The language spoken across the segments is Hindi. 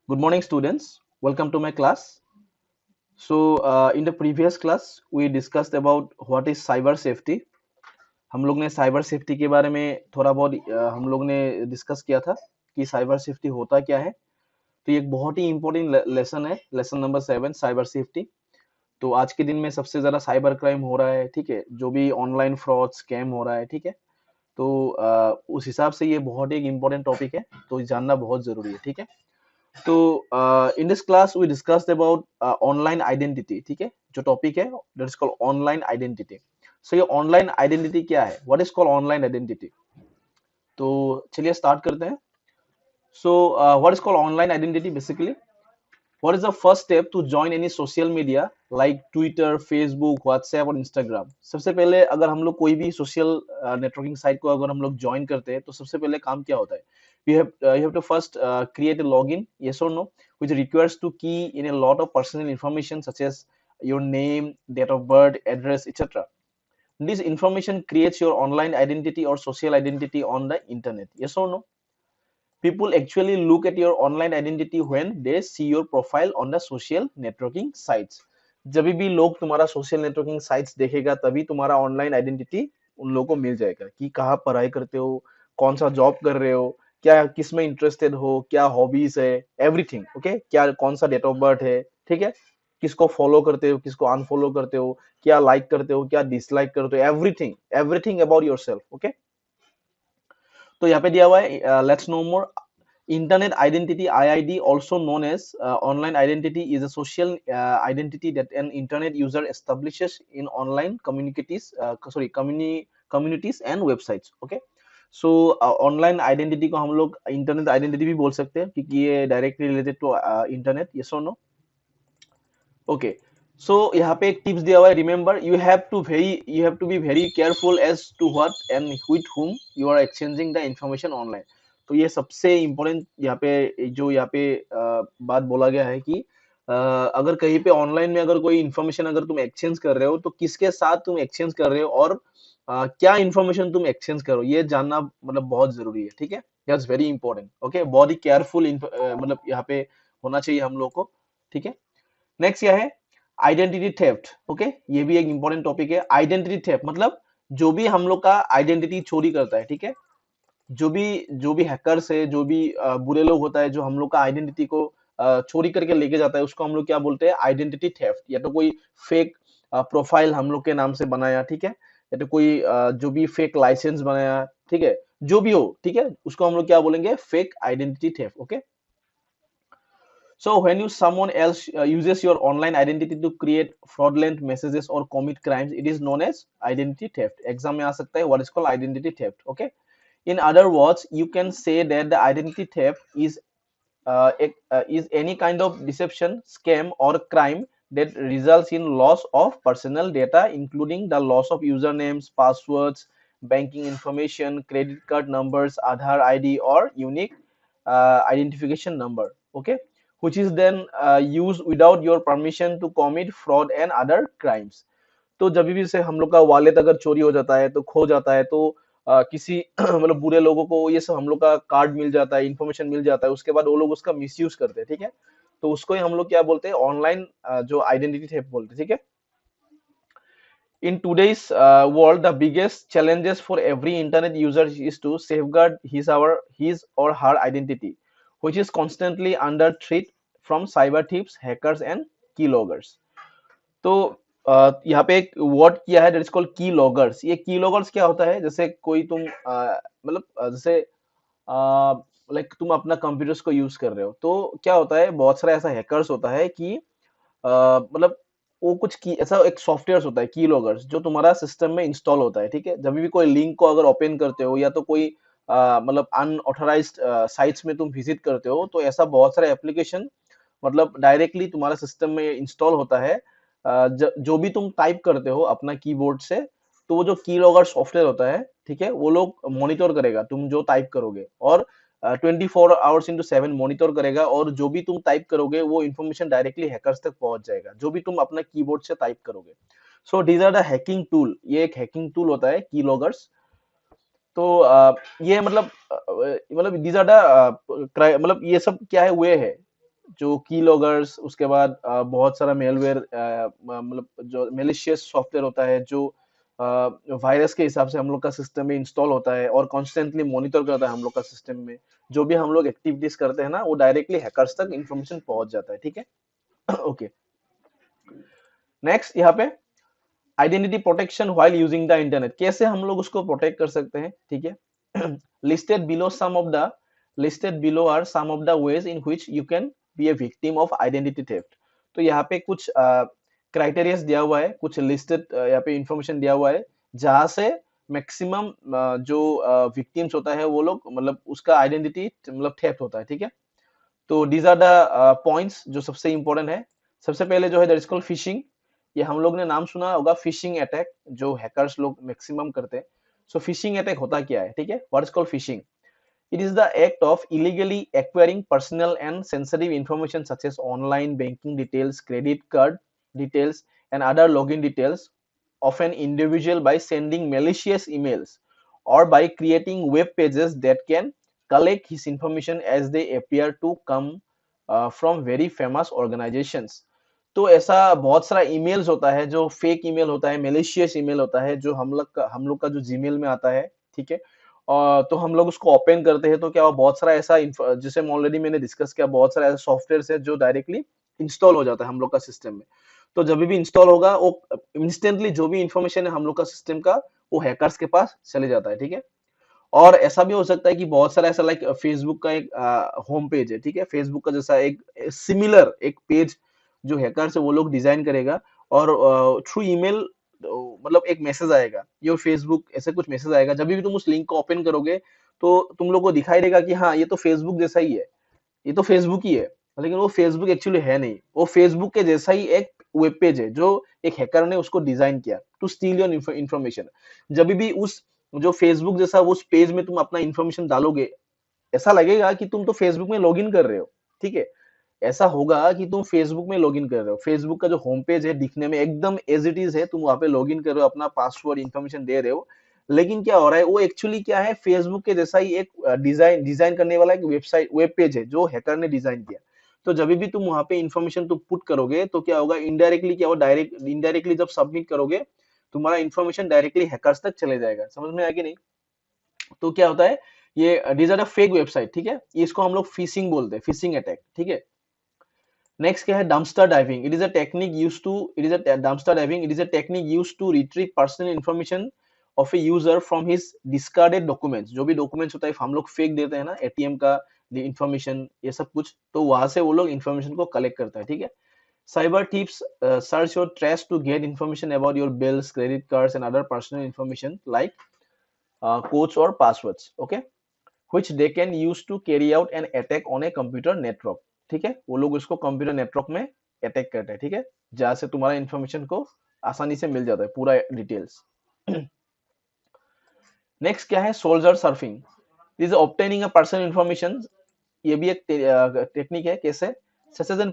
Good morning, students. Welcome to my class. In the previous class, we discussed about what is cyber safety. हम लोग ने साइबर सेफ्टी के बारे में थोड़ा बहुत हम लोग ने डिस्कस किया था कि साइबर सेफ्टी होता क्या है। तो ये एक बहुत ही इंपॉर्टेंट लेसन है, लेसन नंबर 7, साइबर सेफ्टी। तो आज के दिन में सबसे ज्यादा साइबर क्राइम हो रहा है, ठीक है, जो भी ऑनलाइन फ्रॉड स्कैम हो रहा है, ठीक है। तो उस हिसाब से ये बहुत ही एक इम्पोर्टेंट टॉपिक है, तो जानना बहुत जरूरी है, ठीक है। तो in this class we discussed about online identity, ठीक है। जो टॉपिक है that is called online identity. So ये ऑनलाइन आइडेंटिटी क्या है, what is called online identity. तो चलिए स्टार्ट करते हैं। So what is called online identity basically, what is the first step to join any social media like Twitter, Facebook, WhatsApp और Instagram? सबसे पहले अगर हम लोग कोई भी सोशल नेटवर्किंग साइट को अगर हम लोग ज्वाइन करते हैं तो सबसे पहले काम क्या होता है? You have to first create a login, yes or no, which requires to key in a lot of personal information such as your name, date of birth, address, etc. This information creates your online identity or social identity on the internet, yes or no? People actually look at your online identity when they see your profile on the social networking sites. जब भी लोग तुम्हारा सोशल नेटवर्किंग साइट्स देखेगा तभी तुम्हारा ऑनलाइन आइडेंटिटी उन लोगों को मिल जाएगा कि कहाँ पढ़ाई करते हो, कौन सा जॉब कर रहे हो, क्या किस में इंटरेस्टेड हो, क्या हॉबीज है, एवरीथिंग ओके, क्या कौन सा डेट ऑफ बर्थ है, ठीक है, किसको फॉलो करते हो, किसको अनफॉलो करते हो, क्या लाइक करते हो, क्या डिसलाइक करते हो, everything everything about yourself okay. तो यहाँ पे दिया हुआ है, let's no more. Internet identity (IID), also known as online identity, is a social identity that an internet user establishes in online communities and websites. Okay, so online identity को हम लोग internet identity भी बोल सकते हैं क्योंकि ये directly related to internet. Yes or no? Okay. So यहाँ पे एक टिप्स दिया हुआ है, remember you have to be very careful as to what and with whom you are exchanging the information online. तो ये सबसे इम्पोर्टेंट यहाँ पे जो यहाँ पे बात बोला गया है कि अगर कहीं पे ऑनलाइन में अगर कोई इंफॉर्मेशन अगर तुम एक्सचेंज कर रहे हो तो किसके साथ तुम एक्सचेंज कर रहे हो और क्या इंफॉर्मेशन तुम एक्सचेंज करो ये जानना मतलब बहुत जरूरी है, ठीक है। दैट्स वेरी इंपॉर्टेंट ओके, बहुत ही केयरफुल मतलब यहाँ पे होना चाहिए हम लोग को, ठीक है। नेक्स्ट क्या है, आइडेंटिटी थेफ्ट ओके, ये भी एक इंपॉर्टेंट टॉपिक है। आइडेंटिटी थेफ्ट मतलब जो भी हम लोग का आइडेंटिटी चोरी करता है, ठीक है। जो भी हैकर्स है, जो भी बुरे लोग होता है जो हम लोग का आइडेंटिटी को चोरी करके लेके जाता है उसको हम लोग क्या बोलते हैं, आइडेंटिटी थेफ्ट। या तो कोई फेक प्रोफाइल हम लोग के नाम से बनाया, ठीक है, या तो कोई जो भी फेक लाइसेंस बनाया, ठीक है, जो भी हो, ठीक है, उसको हम लोग क्या बोलेंगे, fake identity theft okay. So when you someone else uses your online identity to create fraudulent messages or commit crimes, it is known as identity theft. Exam में आ सकता है what is called identity theft. Okay. In other words, you can say that the identity theft is any kind of deception, scam, or crime that results in loss of personal data, including the loss of usernames, passwords, banking information, credit card numbers, Aadhaar ID, or unique identification number. Okay, which is then used without your permission to commit fraud and other crimes. तो जब भी से हम लोग का वॉलेट अगर चोरी हो जाता है तो खो जाता है तो किसी मतलब बुरे लोगों को ये सब हम लोग का कार्ड मिल जाता है, इंफॉर्मेशन मिल जाता है, उसके बाद वो लोग उसका मिसयूज करते हैं, ठीक है। तो उसको ही हम लोग क्या बोलते हैं, ऑनलाइन जो आइडेंटिटी थेफ्ट बोलते हैं, ठीक है। In today's world, the biggest challenges for every internet user is to safeguard his or her identity, which is constantly under threat from cyber thieves, hackers, and keyloggers. तो यहाँ पे एक वर्ड किया है दैट इज कॉल्ड की लॉगर्स। ये की लॉगर्स क्या होता है, जैसे कोई तुम मतलब जैसे लाइक तुम अपना कंप्यूटर्स को यूज कर रहे हो तो क्या होता है, बहुत सारा ऐसा हैकर्स होता है कि मतलब वो कुछ की ऐसा एक सॉफ्टवेयर होता है की लॉगर्स जो तुम्हारा सिस्टम में इंस्टॉल होता है, ठीक है। जब भी कोई लिंक को अगर ओपन करते हो या तो कोई मतलब अनऑथराइज्ड साइट्स में तुम विजिट करते हो तो ऐसा बहुत सारा एप्लीकेशन मतलब डायरेक्टली तुम्हारा सिस्टम में इंस्टॉल होता है। जो भी तुम टाइप करते हो अपना कीबोर्ड से, तो वो जो की लॉगर सॉफ्टवेयर होता है, ठीक है, वो लोग मॉनिटर करेगा तुम जो टाइप करोगे और 24 आवर्स इंटू 7 मॉनिटर करेगा और जो भी तुम टाइप करोगे वो इन्फॉर्मेशन डायरेक्टली हैकर्स तक पहुंच जाएगा जो भी तुम अपना कीबोर्ड से टाइप करोगे। So these are the hacking tool, ये एक हैकिंग टूल होता है की लॉगर्स। तो ये मतलब मतलब दीज आर द मतलब ये सब क्या है वे है जो की लॉगर्स, उसके बाद बहुत सारा मेलवेयर, मतलब जो मेलिशियस सॉफ्टवेयर होता है जो वायरस के हिसाब से हम लोग का सिस्टम में इंस्टॉल होता है और कॉन्स्टेंटली मॉनिटर करता है हम लोग का सिस्टम में। जो भी हम लोग एक्टिविटीज करते हैं ना, वो डायरेक्टली हैकर्स तक इंफॉर्मेशन पहुंच जाता है, ठीक है। ओके, नेक्स्ट यहाँ पे identity protection while using the internet, कैसे हम लोग उसको प्रोटेक्ट कर सकते हैं, ठीक है। Listed below some of the listed below are some of the ways in which you can be a victim of identity theft. तो यहाँ पे कुछ क्राइटेरियाज दिया हुआ है, कुछ लिस्टेड यहाँ पे इंफॉर्मेशन दिया हुआ है जहां से मैक्सिमम जो विक्टिम्स होता है वो लोग, मतलब उसका आइडेंटिटी मतलब थेफ्ट होता है, ठीक है। तो दीज आर द पॉइंट्स जो सबसे इंपॉर्टेंट है। सबसे पहले जो है दैट इज कॉल्ड फिशिंग। ये हम लोग ने नाम सुना होगा, फिशिंग अटैक, जो हैकर्स लोग मैक्सिमम करते हैं। सो फिशिंग अटैक होता क्या है, ठीक है। What is called fishing? It is the act of illegally acquiring personal and sensitive information such as online banking details, credit card details, and other login details of an individual by sending malicious emails or by creating web pages that can collect his information as they appear to come from very famous organizations। तो ऐसा बहुत सारा ईमेल्स होता है जो फेक ईमेल होता है, मेलिशियस ईमेल होता है, जो हम लोग का जो जीमेल में आता है, ठीक है। तो हम लोग उसको ओपन करते हैं तो क्या हुआ, बहुत सारा ऐसा जिसे ऑलरेडी मैंने डिस्कस किया, बहुत सारा ऐसा सॉफ्टवेयर है जो डायरेक्टली इंस्टॉल हो जाता है हम लोग का सिस्टम में। तो जब भी इंस्टॉल होगा वो इंस्टेंटली जो भी इंफॉर्मेशन है हम लोग का सिस्टम का, वो हैकर्स के पास चले जाता है, ठीक है। और ऐसा भी हो सकता है कि बहुत सारा ऐसा लाइक फेसबुक का एक होम पेज है, ठीक है। फेसबुक का जैसा एक सिमिलर एक पेज जो हैकर्स है वो लोग डिजाइन करेगा, और थ्रू ईमेल मतलब एक मैसेज आएगा, योर फेसबुक, ऐसे कुछ मैसेज आएगा। जब भी तुम उस लिंक को ओपन करोगे तो तुम लोग को दिखाई देगा कि हाँ ये तो फेसबुक जैसा ही है, ये तो फेसबुक ही है। लेकिन वो फेसबुक एक्चुअली है नहीं, वो फेसबुक के जैसा ही एक वेब पेज है जो एक हैकर ने उसको डिजाइन किया टू स्टील योर इंफॉर्मेशन। जब भी उस जो फेसबुक जैसा उस पेज में तुम अपना इंफॉर्मेशन डालोगे, ऐसा लगेगा कि तुम तो फेसबुक में लॉगिन कर रहे हो, ठीक है। ऐसा होगा कि तुम फेसबुक में लॉगिन कर रहे हो, फेसबुक का जो होम पेज है दिखने में एकदम एज इट इज है, तुम वहां पे लॉगिन कर रहे हो, अपना पासवर्ड इंफॉर्मेशन दे रहे हो। लेकिन क्या हो रहा है, वो एक्चुअली क्या है, फेसबुक के जैसा ही एक डिजाइन डिजाइन करने वाला एक वेबसाइट वेब पेज है जो हैकर ने डिजाइन किया। तो जब भी तुम वहां पे इंफॉर्मेशन तुम पुट करोगे तो क्या होगा, इनडायरेक्टली क्या होगा, डायरेक्ट इनडायरेक्टली जब सबमिट करोगे तुम्हारा इंफॉर्मेशन डायरेक्टली हैकर्स तक चले जाएगा। समझ में आया कि नहीं? तो क्या होता है, ये these are a fake website, ठीक है। इसको हम लोग फिशिंग बोलते हैं, फिशिंग अटैक, ठीक है। नेक्स्ट क्या है, dumpster diving. It is a technique used to it is a dumpster diving, it is a technique used to retrieve personal information of a user from his discarded documents. जो भी डॉक्यूमेंट्स होता है हम लोग फेक देते हैं ना, एटीएम का इंफॉर्मेशन, ये सब कुछ, तो वहां से वो लोग इंफॉर्मेशन को कलेक्ट करता है, ठीक है। Cyber thieves search your trash to get information about your bills, credit cards, and other personal information like codes or passwords, okay, which they can use to carry out an attack on a computer network। ठीक है, वो लोग उसको कंप्यूटर नेटवर्क में अटैक करते हैं, ठीक है, जहां से तुम्हारा इंफॉर्मेशन को आसानी से मिल जाता है पूरा डिटेल्स। नेक्स्ट क्या है, shoulder surfing. This obtaining a personal information. ये भी एक टेक्निक है, कैसे, such as an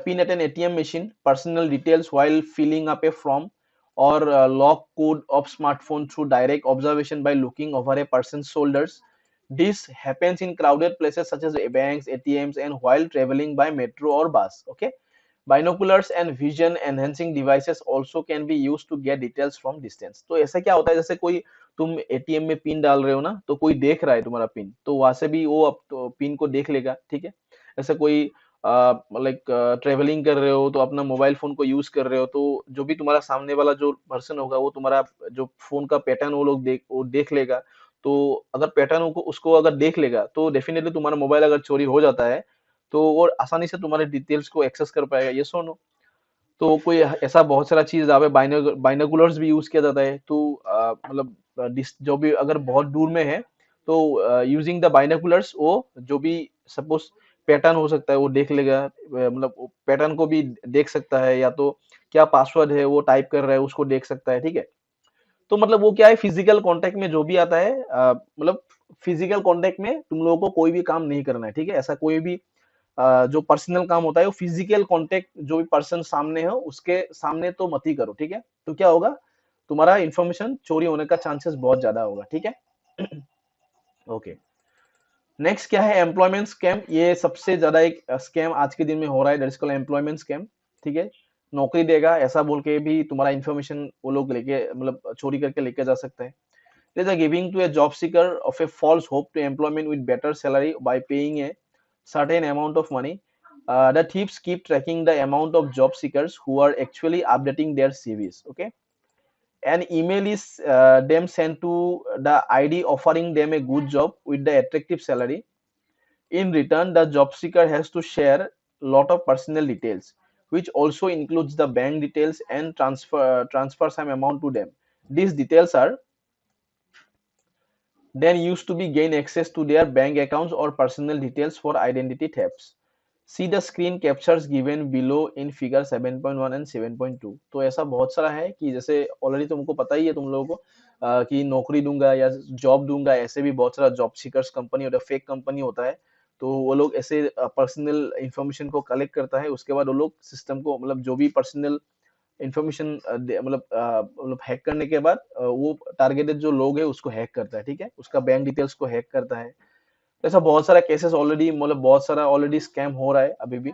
pin at an ATM machine, personal details while filling up a form, or lock code of smartphone through direct observation by looking over a person's shoulders. This happens in crowded places such as banks, ATMs, and while traveling by metro or bus. Okay. Binoculars and vision enhancing devices also can be used to get details from distance। तो ऐसा क्या होता है, जैसे कोई तुम एटीएम में पिन डाल रहे हो ना, तो कोई देख रहा है तुम्हारा पिन, तो वहां से भी वो अब तो पिन को देख लेगा, ठीक है। ऐसे कोई लाइक ट्रेवलिंग कर रहे हो तो अपना मोबाइल फोन को यूज कर रहे हो, तो जो भी तुम्हारा सामने वाला जो पर्सन होगा वो तुम्हारा जो फोन का पैटर्न वो देख लेगा। तो अगर पैटर्न को उसको अगर देख लेगा तो डेफिनेटली तुम्हारा मोबाइल अगर चोरी हो जाता है तो वो आसानी से तुम्हारे डिटेल्स को एक्सेस कर पाएगा, ये सो नो। तो कोई ऐसा बहुत सारा चीज जहाँ पे बाइनोकुलर्स भी यूज किया जाता है, तो मतलब जो भी अगर बहुत दूर में है तो यूजिंग द बाइनोकुलर्स वो जो भी सपोज पैटर्न हो सकता है वो देख लेगा, मतलब पैटर्न को भी देख सकता है, या तो क्या पासवर्ड है वो टाइप कर रहा है उसको देख सकता है, ठीक है। तो मतलब वो क्या है, फिजिकल कांटेक्ट में जो भी आता है, मतलब फिजिकल कांटेक्ट में तुम लोगों को कोई भी काम नहीं करना है, ठीक है। ऐसा कोई भी जो पर्सनल काम होता है वो फिजिकल कांटेक्ट जो भी पर्सन सामने हो उसके सामने तो मत ही करो, ठीक है। तो क्या होगा, तुम्हारा इंफॉर्मेशन चोरी होने का चांसेस बहुत ज्यादा होगा, ठीक है। ओके। नेक्स्ट क्या है, एम्प्लॉयमेंट स्कैम। ये सबसे ज्यादा एक स्कैम आज के दिन में हो रहा है, that is called employment scam. ठीक है, नौकरी देगा ऐसा बोल के भी तुम्हारा इन्फॉर्मेशन वो लोग लेके मतलब चोरी करके लेके जा सकते हैं। It is a giving to a job seeker of a false hope to employment with better salary by paying a certain amount of money. The thieves keep tracking the amount of job seekers who are actually updating their CVs. Okay, an email is them sent to the ID offering them a good job with the attractive salary. In return, the job seeker has to share lot of personal details, which also includes the bank details and transfer some amount to them. These details are then used to be gain access to their bank accounts or personal details for identity thefts. See the screen captures given below in figure 7.1 and 7.2। तो ऐसा बहुत सारा है कि जैसे ऑलरेडी तुमको पता ही है तुम लोगों को कि नौकरी दूंगा या जॉब दूंगा, ऐसे भी बहुत सारा जॉब सीकर्स कंपनी और फेक कंपनी होता है। तो वो लोग ऐसे पर्सनल इंफॉर्मेशन को कलेक्ट करता है, उसके बाद वो लोग सिस्टम को मतलब जो भी पर्सनल इंफॉर्मेशन मतलब हैक करने के बाद वो टारगेटेड जो लोग है उसको हैक करता है। ठीक है, उसका बैंक डिटेल्स को हैक करता है। तो ऐसा बहुत सारा केसेस ऑलरेडी मतलब बहुत सारा ऑलरेडी स्कैम हो रहा है, अभी भी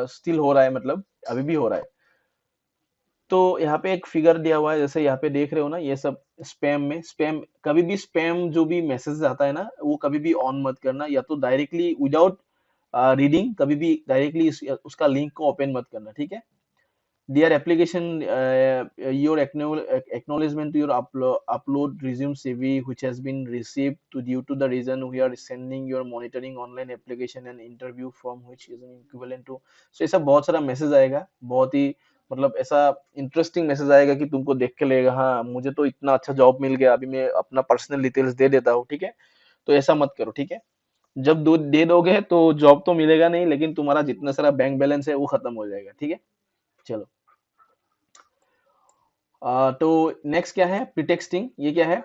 स्टिल हो रहा है, मतलब अभी भी हो रहा है। तो यहाँ पे एक फिगर दिया हुआ है, जैसे यहाँ पे देख रहे हो ना, ये सब स्पैम में स्पैम, कभी भी स्पैम जो भी मैसेज आता है ना वो कभी भी ऑन मत करना, या तो डायरेक्टली विदाउट रीडिंग कभी भी डायरेक्टली उसका लिंक को ओपन मत करना। ठीक है, their application your acknowledgement to your upload resume CV which has been received to due to the reason we are sending your monitoring online application and interview from which is an equivalent to। so ऐसा बहुत सारा मैसेज आएगा, बहुत ही मतलब ऐसा इंटरेस्टिंग मैसेज आएगा कि तुमको देख के लगेगा हाँ मुझे तो इतना अच्छा जॉब मिल गया, अभी मैं अपना पर्सनल डिटेल्स दे देता हूँ। ठीक है, तो ऐसा मत करो। ठीक है, जब दे दोगे तो जॉब तो मिलेगा नहीं, लेकिन तुम्हारा जितना सारा बैंक बैलेंस है वो खत्म हो जाएगा। ठीक है, चलो। तो नेक्स्ट क्या है, प्रीटेक्सटिंग। ये क्या है,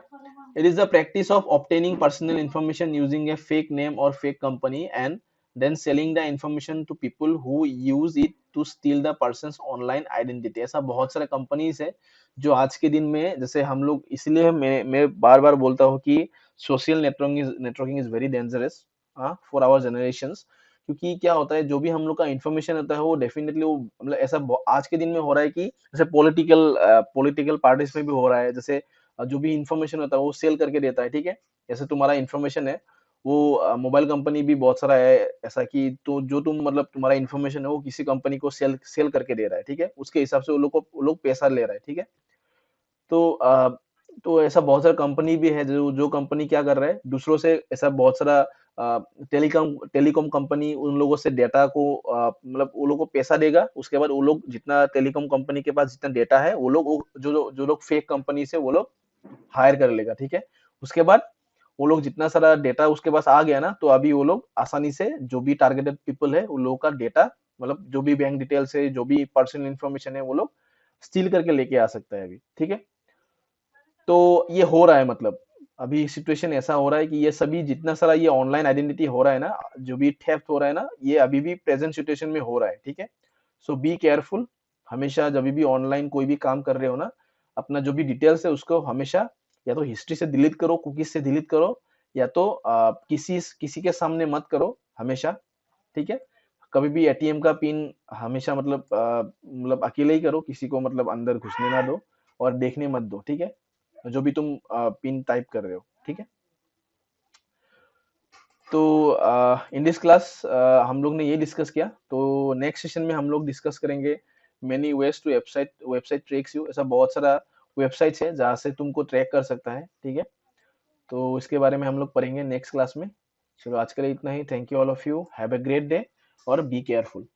it is the practice of obtaining personal information using a fake name और fake company and then selling the information to people who use it to steal the person's online identity. ऐसा बहुत सारे कंपनीज है जो आज के दिन में, जैसे हम लोग, इसलिए मैं बार बार बोलता हूँ कि social networking is very dangerous for our generations. क्योंकि क्या होता है, जो भी हम लोग का इन्फॉर्मेशन होता है वो डेफिनेटली वो मतलब ऐसा आज के दिन में हो रहा है कि जैसे पॉलिटिकल पार्टीज में भी हो रहा है, जैसे जो भी इंफॉर्मेशन होता है वो सेल करके देता है। ठीक है, जैसे तुम्हारा इंफॉर्मेशन है वो मोबाइल कंपनी भी बहुत सारा है ऐसा कि तो जो तुम मतलब तुम्हारा इंफॉर्मेशन है वो किसी कंपनी को सेल करके दे रहा है। ठीक है, उसके हिसाब से वो लोग पैसा ले रहा है। ठीक है, तो तो ऐसा बहुत सारा कंपनी भी है जो जो कंपनी क्या कर रहा है दूसरों से, ऐसा बहुत सारा टेलीकॉम कंपनी उन लोगों से डेटा को मतलब वो लोग को पैसा देगा, उसके बाद वो लोग जितना टेलीकॉम कंपनी के पास जितना डेटा है वो लोग जो लोग फेक कंपनी से वो लोग हायर कर लेगा। ठीक है, उसके बाद वो लोग जितना सारा डेटा उसके पास आ गया ना, तो अभी वो लोग आसानी से जो भी टारगेटेड पीपल है उन लोगों का डेटा मतलब जो भी बैंक डिटेल्स है जो भी पर्सनल इन्फॉर्मेशन है वो लोग स्टील करके लेके आ सकता है अभी। ठीक है, तो ये हो रहा है, मतलब अभी सिचुएशन ऐसा हो रहा है कि ये सभी जितना सारा ये ऑनलाइन आइडेंटिटी हो रहा है ना, जो भी थेफ्ट हो रहा है ना, ये अभी भी प्रेजेंट सिचुएशन में हो रहा है। ठीक है, सो बी केयरफुल। हमेशा जब भी ऑनलाइन कोई भी काम कर रहे हो ना, अपना जो भी डिटेल्स है उसको हमेशा या तो हिस्ट्री से डिलीट करो, कुकीज से डिलीट करो, या तो किसी के सामने मत करो हमेशा। ठीक है, कभी भी एटीएम का पिन हमेशा मतलब अकेले ही करो, किसी को मतलब अंदर घुसने ना दो और देखने मत दो। ठीक है, जो भी तुम पिन टाइप कर रहे हो। ठीक है, तो इन दिस क्लास हम लोग ने ये डिस्कस किया, तो नेक्स्ट सेशन में हम लोग डिस्कस करेंगे many ways to website tracks you. ऐसा बहुत सारा वेबसाइट्स है जहाँ से तुमको ट्रैक कर सकता है। ठीक है, तो इसके बारे में हम लोग पढ़ेंगे नेक्स्ट क्लास में। चलो आज के लिए इतना ही। Thank you all of you, have a great day और बी केयरफुल।